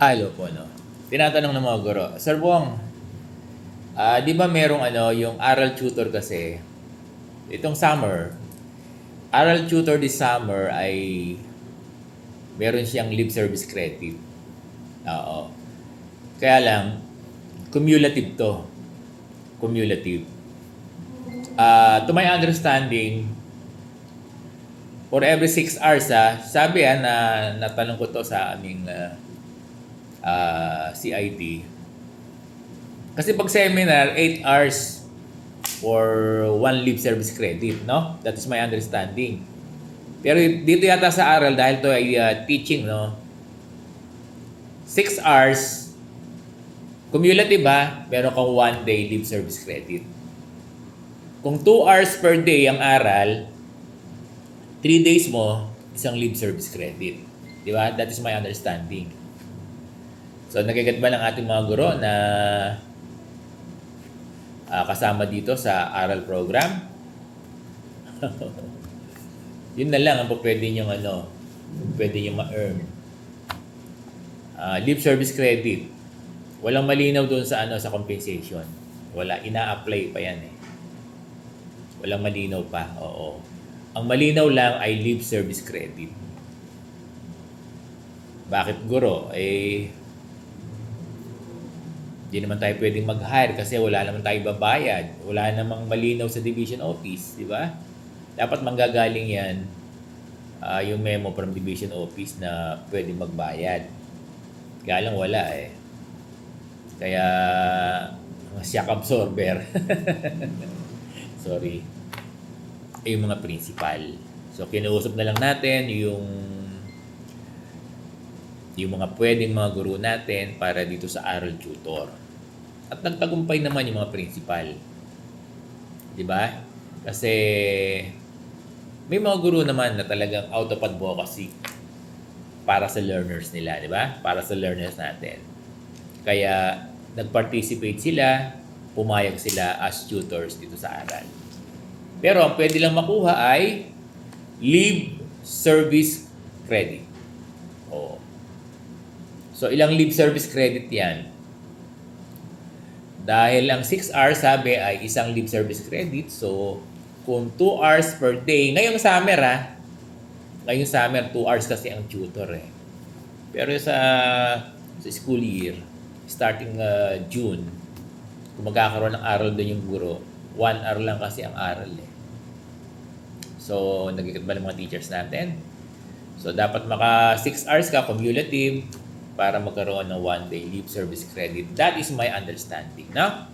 Hello po, no? Tinatanong ng mga guro, Sir Bong, di ba merong yung aral tutor kasi, itong summer, aral tutor this summer ay meron siyang lip service credit. Oo. Kaya lang, cumulative to. Cumulative. To my understanding, for every 6 hours, sabi na natanong ko to sa aming CIT. Kasi pag seminar, 8 hours for one lip service credit, no? That is my understanding. Pero dito yata sa aral, dahil to ay teaching, no? 6 hours, cumulative meron kang 1 day lip service credit. Kung 2 hours per day ang aral, 3 days mo, isang lip service credit. Di ba? That is my understanding. So, nagigat ba ng ating mga guro na kasama dito sa aral program? Yun na lang ang pwede nyo pwede nyo ma-earn. Lip service credit. Walang malinaw doon sa sa compensation. Wala, ina-apply pa yan eh. Walang malinaw pa, oo. Ang malinaw lang ay lip service credit. Bakit guro? Hindi naman tayo pwedeng mag-hire kasi wala naman tayong babayad. Wala namang malinaw sa division office, di ba? Dapat manggagaling yan yung memo from division office na pwedeng magbayad. Kaya lang wala eh. Kaya shock absorber. Sorry. Yung mga principal. So kinuusap na lang natin yung mga pwedeng mga guro natin para dito sa aral tutor. At nagtagumpay naman yung mga principal. 'Di ba? Kasi may mga guro naman na talagang out of advocacy para sa learners nila, 'di ba? Para sa learners natin. Kaya nag-participate sila, pumayag sila as tutors dito sa aral. Pero ang pwede lang makuha ay leave service credit. Oo. So, ilang leave service credit yan? Dahil ang 6 hours sabi ay isang leave service credit. So, kung 2 hours per day, ngayong summer ngayong summer 2 hours kasi ang tutor eh. Pero sa school year, starting June, kung magkakaroon ng aral doon yung guro, 1 hour lang kasi ang aral eh. So, nagigit ba ng mga teachers natin? So, dapat maka 6 hours ka cumulative para magkaroon ng 1 day leave service credit. That is my understanding. No?